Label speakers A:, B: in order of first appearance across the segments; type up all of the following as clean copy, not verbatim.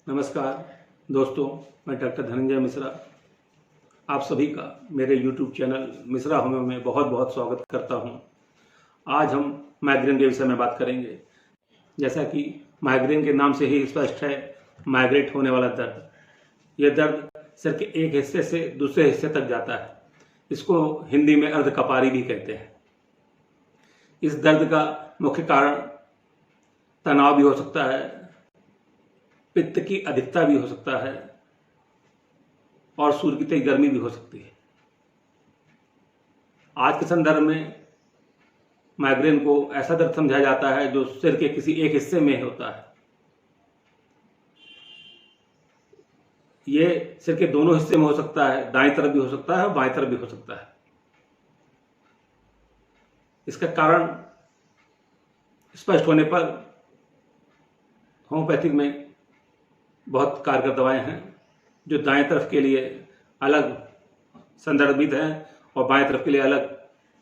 A: नमस्कार दोस्तों, मैं डॉक्टर धनंजय मिश्रा आप सभी का मेरे YouTube चैनल मिश्रा होम्यो में बहुत बहुत स्वागत करता हूं। आज हम माइग्रेन के विषय में बात करेंगे। जैसा कि माइग्रेन के नाम से ही स्पष्ट है, माइग्रेट होने वाला दर्द। यह दर्द सिर के एक हिस्से से दूसरे हिस्से तक जाता है। इसको हिंदी में अर्धकपारी भी कहते हैं। इस दर्द का मुख्य कारण तनाव भी हो सकता है, पित्त की अधिकता भी हो सकता है और सूर्य की तेज गर्मी भी हो सकती है। आज के संदर्भ में माइग्रेन को ऐसा दर्द समझा जाता है जो सिर के किसी एक हिस्से में होता है। ये सिर के दोनों हिस्से में हो सकता है, दाईं तरफ भी हो सकता है और बाईं तरफ भी हो सकता है। इसका कारण स्पष्ट होने पर होम्योपैथिक में बहुत कारगर दवाएं हैं जो दाएं तरफ के लिए अलग संदर्भित हैं और बाएं तरफ के लिए अलग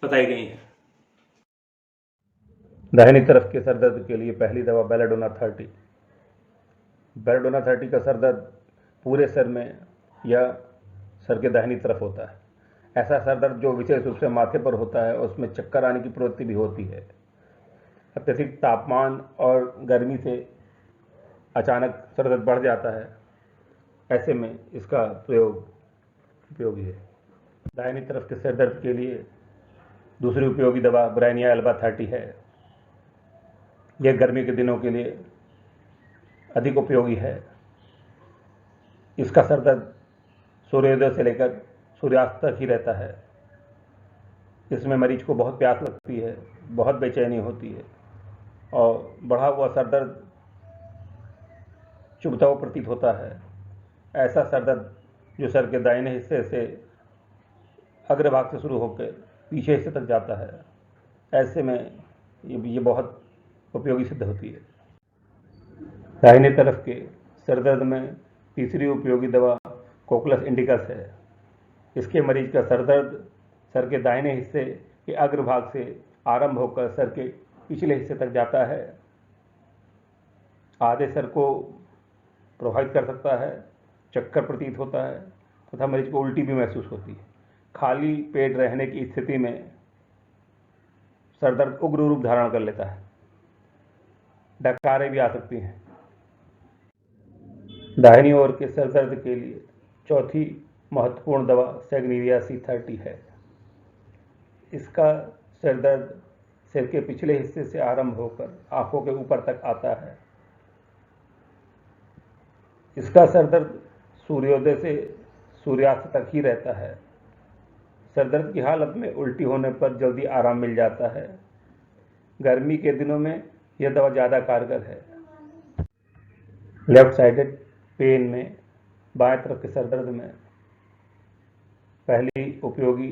A: बताई गई हैं।
B: दाहिनी तरफ के सर दर्द के लिए पहली दवा बेलाडोना 30। बेलाडोना 30 का सर दर्द पूरे सर में या सर के दाहिनी तरफ होता है। ऐसा सर दर्द जो विशेष रूप से माथे पर होता है, उसमें चक्कर आने की प्रवृत्ति भी होती है। अत्यधिक तापमान और गर्मी से अचानक सर दर्द बढ़ जाता है, ऐसे में इसका प्रयोग उपयोगी है। दाहिनी तरफ के सर दर्द के लिए दूसरी उपयोगी दवा ब्राइनिया एल्बा 30 है। यह गर्मी के दिनों के लिए अधिक उपयोगी है। इसका सर दर्द सूर्योदय से लेकर सूर्यास्त तक ही रहता है। इसमें मरीज को बहुत प्यास लगती है, बहुत बेचैनी होती है और बढ़ा हुआ सर दर्द चुभता हुआ प्रतीत होता है। ऐसा सर दर्द जो सर के दाहिने हिस्से से अग्रभाग से शुरू होकर पीछे हिस्से तक जाता है, ऐसे में ये बहुत उपयोगी सिद्ध होती है। दाहिने तरफ के सर दर्द में तीसरी उपयोगी दवा कोकुलस इंडिकस है। इसके मरीज का सर दर्द सर के दाहिने हिस्से के अग्रभाग से आरंभ होकर सर के पिछले हिस्से तक जाता है। आधे सर को प्रभावित कर सकता है, चक्कर प्रतीत होता है तथा मरीज को उल्टी भी महसूस होती है। खाली पेट रहने की स्थिति में सर दर्द उग्र रूप धारण कर लेता है, डकारें भी आ सकती हैं। दाहिनी ओर के सर दर्द के लिए चौथी महत्वपूर्ण दवा सेग्निविया C30 है। इसका सर दर्द सिर के पिछले हिस्से से आरंभ होकर आंखों के ऊपर तक आता है। इसका सर दर्द सूर्योदय से सूर्यास्त तक ही रहता है। सर दर्द की हालत में उल्टी होने पर जल्दी आराम मिल जाता है। गर्मी के दिनों में यह दवा ज़्यादा कारगर है। लेफ्ट साइडेड पेन में बाएं तरफ के सर दर्द में पहली उपयोगी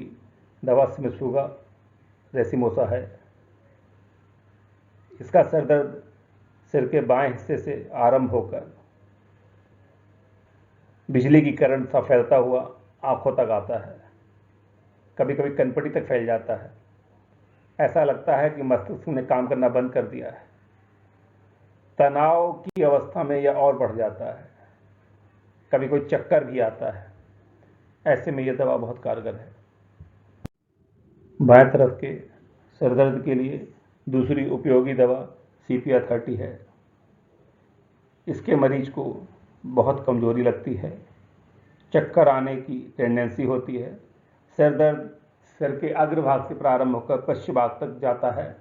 B: दवा स्मिसुगा रेसिमोसा है। इसका सर दर्द सिर के बाएं हिस्से से आरंभ होकर बिजली की करंट सा फैलता हुआ आंखों तक आता है। कभी कभी कनपटी तक फैल जाता है। ऐसा लगता है कि मस्तिष्क ने काम करना बंद कर दिया है। तनाव की अवस्था में यह और बढ़ जाता है। कभी कोई चक्कर भी आता है। ऐसे में यह दवा बहुत कारगर है। बाएं तरफ के सर दर्द के लिए दूसरी उपयोगी दवा सीपिया 30 है। इसके मरीज को बहुत कमजोरी लगती है, चक्कर आने की टेंडेंसी होती है। सर दर्द सिर के अग्रभाग से प्रारंभ होकर पश्चिम भाग तक जाता है।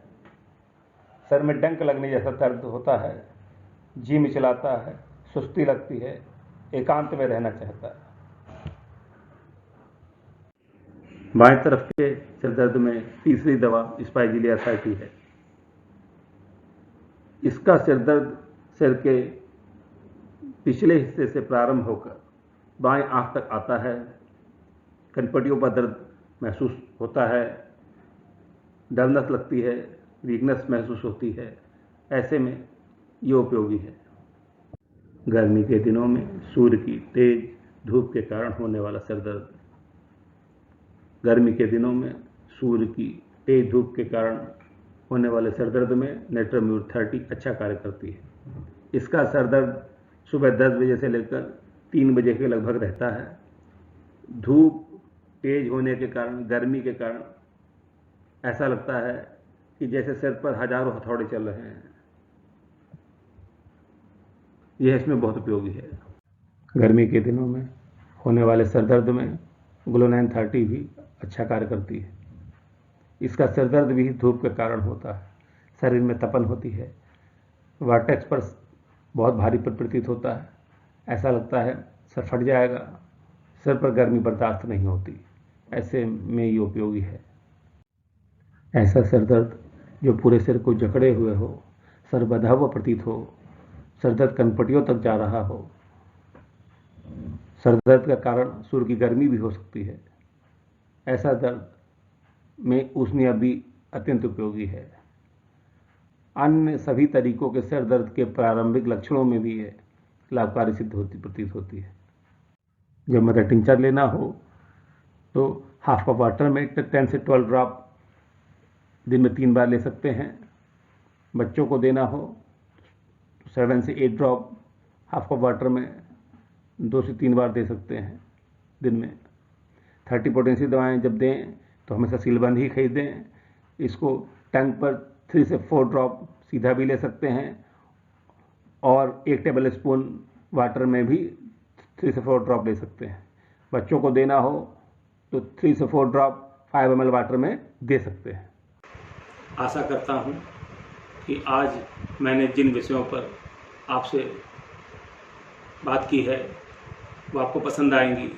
B: सर में डंक लगने जैसा दर्द होता है, जी मिचलाता है, सुस्ती लगती है, एकांत में रहना चाहता है। बाएं तरफ के सिर दर्द में तीसरी दवा स्पाइजिलिया 30 है। इसका सिर दर्द सिर के पिछले हिस्से से प्रारंभ होकर बाएं आंख तक आता है। कनपटियों पर दर्द महसूस होता है, डलनेस लगती है, वीकनेस महसूस होती है। ऐसे में ये उपयोगी है। गर्मी के दिनों में सूर्य की तेज धूप के कारण होने वाला सर दर्द। गर्मी के दिनों में सूर्य की तेज धूप के कारण होने वाले सर दर्द में नेट्रम्यूर 30 अच्छा कार्य करती है। इसका सर दर्द सुबह 10 बजे से लेकर 3 बजे के लगभग रहता है। धूप तेज होने के कारण, गर्मी के कारण ऐसा लगता है कि जैसे सिर पर हजारों हथौड़े चल रहे हैं। यह इसमें बहुत उपयोगी है। गर्मी के दिनों में होने वाले सर दर्द में ग्लो 930 भी अच्छा कार्य करती है। इसका सिर दर्द भी धूप के कारण होता है। शरीर में तपन होती है, वर्टेक्स पर बहुत भारी प्रतीत होता है। ऐसा लगता है सर फट जाएगा, सिर पर गर्मी बर्दाश्त नहीं होती। ऐसे में ये उपयोगी है। ऐसा सिर दर्द जो पूरे सिर को जकड़े हुए हो, सर बंधा हुआ प्रतीत हो, सर दर्द कनपटियों तक जा रहा हो, सर दर्द का कारण सूर्य की गर्मी भी हो सकती है, ऐसा दर्द में उसने भी अत्यंत उपयोगी है। अन्य सभी तरीकों के सिर दर्द के प्रारंभिक लक्षणों में भी ये लाभकारी सिद्ध प्रतीत होती है। जब मदर टिंचर लेना हो तो हाफ कप वाटर में 10 से 12 ड्रॉप दिन में 3 बार ले सकते हैं। बच्चों को देना हो 7 से 8 ड्रॉप हाफ कप वाटर में 2 से 3 बार दे सकते हैं दिन में। 30 पोटेंसी दवाएं जब दें तो हमेशा सीलबंद ही खरीदें। इसको टंग पर 3 से 4 ड्रॉप सीधा भी ले सकते हैं और 1 टेबल स्पून वाटर में भी 3 से 4 ड्रॉप ले सकते हैं। बच्चों को देना हो तो 3 से 4 ड्रॉप 5 ml वाटर में दे सकते हैं।
A: आशा करता हूँ कि आज मैंने जिन विषयों पर आपसे बात की है वो आपको पसंद आएंगी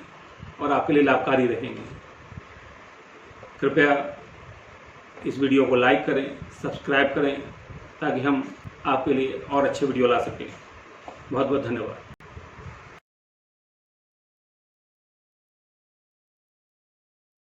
A: और आपके लिए लाभकारी रहेंगी। कृपया इस वीडियो को लाइक करें, सब्सक्राइब करें ताकि हम आपके लिए और अच्छे वीडियो ला सकें। बहुत बहुत धन्यवाद।